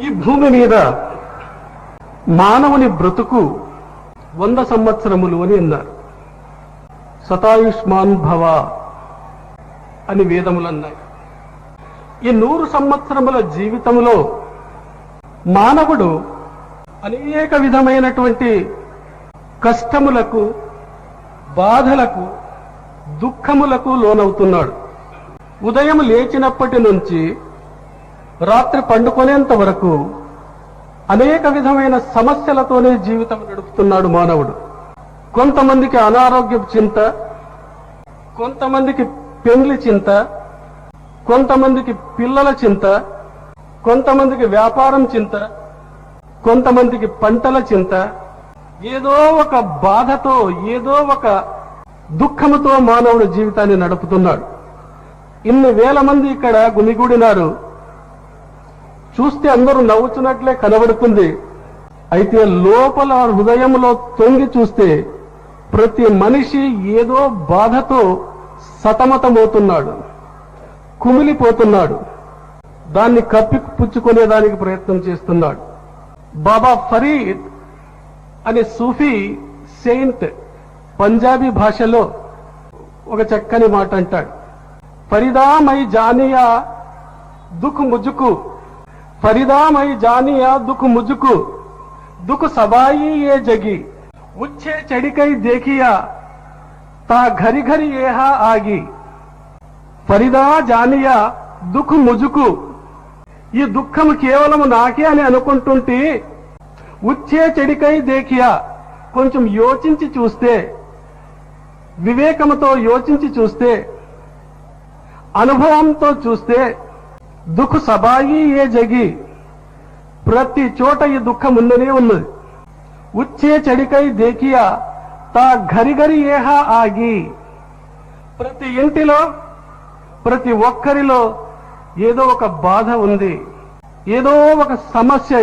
ఈ భూమి మీద మానవుని బ్రతుకు 100 సంవత్సరములు అని అన్నారు. శతాయుష్మాన్ భవ అని వేదములు అన్నాయి. ఈ 100 సంవత్సరముల జీవితంలో మానవుడు అనేక విధమైనటువంటి కష్టములకు, బాధలకు, దుఃఖములకు లోనవుతున్నాడు. ఉదయం లేచినప్పటి నుంచి రాత్రి పండుకునేంత వరకు అనేక విధమైన సమస్యలతోనే జీవితం నడుపుతున్నాడు మానవుడు. కొంతమందికి అనారోగ్య చింత, కొంతమందికి పెండ్లి చింత, కొంతమందికి పిల్లల చింత, కొంతమందికి వ్యాపారం చింత, కొంతమందికి పంటల చింత. ఏదో ఒక బాధతో, ఏదో ఒక దుఃఖముతో మానవుడు జీవితాన్ని నడుపుతున్నాడు. ఇన్ని వేల మంది ఇక్కడ గుమిగూడినారు. చూస్తే అందరూ నవ్వుతున్నట్లే కనబడుతుంది. అయితే లోపల హృదయంలో తొంగి చూస్తే ప్రతి మనిషి ఏదో బాధతో సతమతమవుతున్నాడు, కుమిలిపోతున్నాడు. దాన్ని కప్పిపుచ్చుకునేదానికి ప్రయత్నం చేస్తున్నాడు. బాబా ఫరీద్ అనే సూఫీ సెయింట్ పంజాబీ భాషలో ఒక చక్కని మాట అంటాడు. ఫరీదా మై జానియా దుఃఖ్ ముజుకు, ఫరీదా మై జానియా దుఃఖ్ ముజుకు, దుఃఖ్ సబాయి ఏ జగి, ఉచ్చే చెడికై దేఖియా తా ఘరి ఘరి ఏహా ఆగి. ఫరీదా జానియా దుఃఖ్ ముజుకు, ఈ దుఃఖం కేవలం నాకే అని అనుకుంటుంటే, ఉచ్చే చెడికై దేఖియా, కొంచెం యోచించి చూస్తే, వివేకంతో యోచించి చూస్తే, అనుభవంతో చూస్తే, దుఃఖ సబాయి ఏ జగి, ప్రతి చోట ఈ దుఃఖం ఉన్ననే ఉన్నది. ఉచ్చే చెడికై దేఖియా తా ఘరి ఘరి ఏహా ఆగి, ప్రతి ఇంటిలో, ప్రతి ఒక్కరిలో ఏదో ఒక బాధ ఉంది, ఏదో ఒక సమస్య,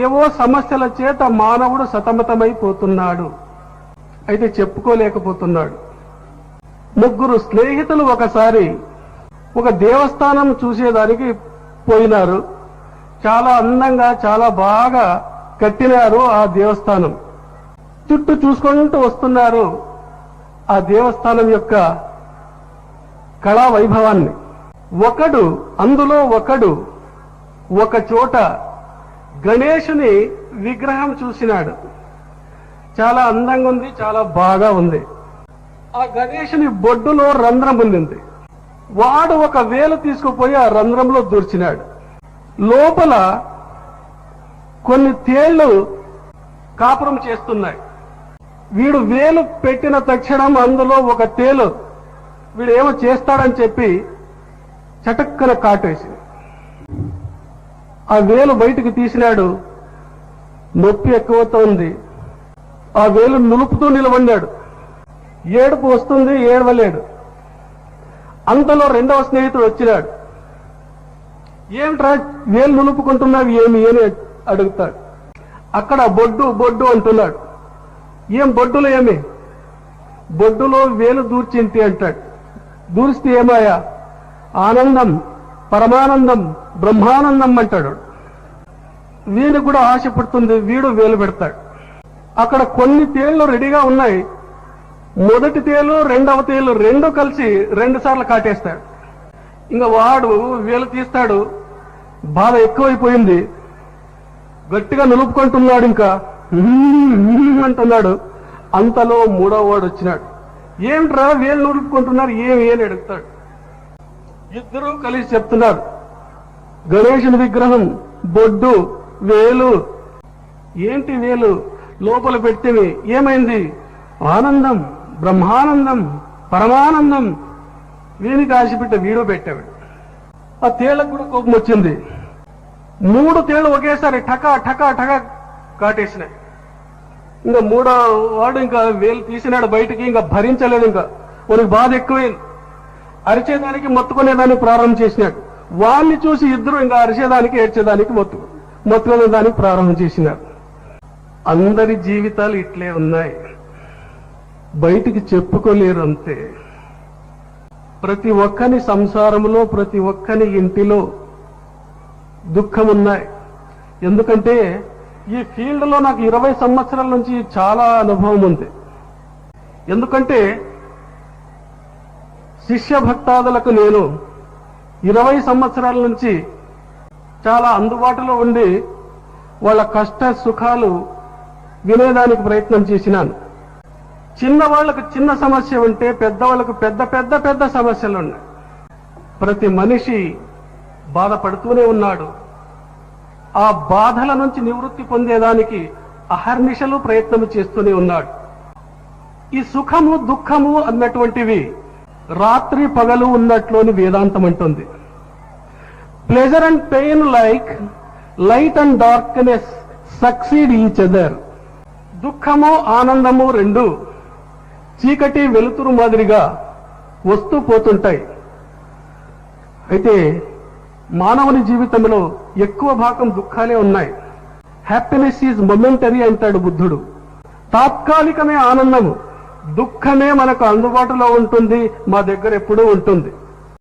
ఏవో సమస్యల చేత మానవుడు సతమతమైపోతున్నాడు. అయితే చెప్పుకోలేకపోతున్నాడు. 3 స్నేహితులు ఒకసారి ఒక దేవస్థానం చూసేదానికి పోయినారు. చాలా అందంగా, చాలా బాగా కట్టినారు ఆ దేవస్థానం. చుట్టూ చూసుకుంటూ వస్తున్నారు ఆ దేవస్థానం యొక్క కళా వైభవాన్ని. అందులో ఒకడు ఒక చోట గణేశుని విగ్రహం చూసినాడు. చాలా అందంగా ఉంది, చాలా బాగా ఉంది. ఆ గణేశుని బొడ్డులో రంధ్రం ఉంది. వాడు ఒక వేలు తీసుకుపోయి ఆ రంధ్రంలో దూర్చినాడు. లోపల కొన్ని తేళ్లు కాపురం చేస్తున్నాయి. వీడు వేలు పెట్టిన తక్షణం అందులో ఒక తేలు వీడు ఏమో చేస్తాడని చెప్పి చటక్కన కాటేసి ఆ వేలు బయటికి తీసినాడు. నొప్పి ఎక్కువవుతోంది. ఆ వేలు నులుపుతూ నిలబడ్డాడు. ఏడుపు వస్తుంది, ఏడవలేడు. అంతలో 2వ స్నేహితుడు వచ్చినాడు. ఏమిట్రా వేలు నులుపుకుంటున్నావు, ఏమి అని అడుగుతాడు. అక్కడ బొడ్డు బొడ్డు అంటున్నాడు. ఏం బొడ్డులో ఏమి? బొడ్డులో వేలు దూర్చింటి అంటాడు. దూరిస్తే ఏమాయా? ఆనందం, పరమానందం, బ్రహ్మానందం అంటాడు. వీడికి కూడా ఆశ పుడుతుంది. వీడు వేలు పెడతాడు. అక్కడ కొన్ని తేళ్లు రెడీగా ఉన్నాయి. మొదటి తేలు, 2వ తేలు 2 కలిసి 2 సార్లు కాటేస్తాడు. ఇంకా వాడు వేలు తీస్తాడు. బాధ ఎక్కువైపోయింది. గట్టిగా నిలుపుకుంటున్నాడు. ఇంకా అంటున్నాడు. అంతలో 3వ వాడు వచ్చినాడు. ఏమిట్రా వేలు నిలుపుకుంటున్నారు, ఏమి అని అడుగుతాడు. ఇద్దరూ కలిసి చెప్తున్నారు. గణేశుని విగ్రహం, బొడ్డు, వేలు. ఏంటి వేలు? లోపల పెట్టేవి. ఏమైంది? ఆనందం, బ్రహ్మానందం, పరమానందం. వీనికి ఆశపెట్ట వీడు పెట్టాడు. ఆ తేళ్లకు కూడా కోపం వచ్చింది. 3 తేళ్లు ఒకేసారి ఠకా ఠకా ఠకా కాటేసినాయి. ఇంకా 3వ వాడు ఇంకా వేలు తీసినాడు బయటికి. ఇంకా భరించలేదు. ఇంకా వాడికి బాధ ఎక్కువైంది. అరిచేదానికి, మొత్తుకునేదానికి ప్రారంభం చేసినాడు. వాళ్ళని చూసి ఇద్దరు ఇంకా అరిచేదానికి, ఏడ్చేదానికి, మొత్తుకునేదానికి ప్రారంభం చేసినారు. అందరి జీవితాలు ఇట్లే ఉన్నాయి. బయటికి చెప్పుకోలేరు అంతే. ప్రతి ఒక్కని సంసారంలో, ప్రతి ఒక్కని ఇంటిలో దుఃఖమున్నాయి. ఎందుకంటే ఈ ఫీల్డ్లో నాకు 20 సంవత్సరాల నుంచి చాలా అనుభవం ఉంది. ఎందుకంటే శిష్య భక్తాదులకు నేను 20 సంవత్సరాల నుంచి చాలా అందుబాటులో ఉండి వాళ్ళ కష్ట సుఖాలు వినేదానికి ప్రయత్నం చేసినాను. చిన్నవాళ్లకు చిన్న సమస్య ఉంటే పెద్దవాళ్లకు పెద్ద పెద్ద పెద్ద సమస్యలు ఉన్నాయి. ప్రతి మనిషి బాధపడుతూనే ఉన్నాడు. ఆ బాధల నుంచి నివృత్తి పొందేదానికి అహర్నిశలు ప్రయత్నం చేస్తూనే ఉన్నాడు. ఈ సుఖము దుఃఖము అన్నటువంటివి రాత్రి పగలు ఉన్నట్లోని వేదాంతం అంటుంది. Pleasure and pain like light and darkness succeed each other. దుఃఖము ఆనందము రెండు చీకటి వెలుతురు మాదిరిగా వస్తూ పోతుంటాయి. అయితే మానవుని జీవితంలో ఎక్కువ భాగం దుఃఖాలే ఉన్నాయి. హ్యాపీనెస్ ఈజ్ మొమెంటరీ అంటాడు బుద్ధుడు. తాత్కాలికమే ఆనందము, దుఃఖమే మనకు అందుబాటులో ఉంటుంది, మా దగ్గర ఎప్పుడూ ఉంటుంది.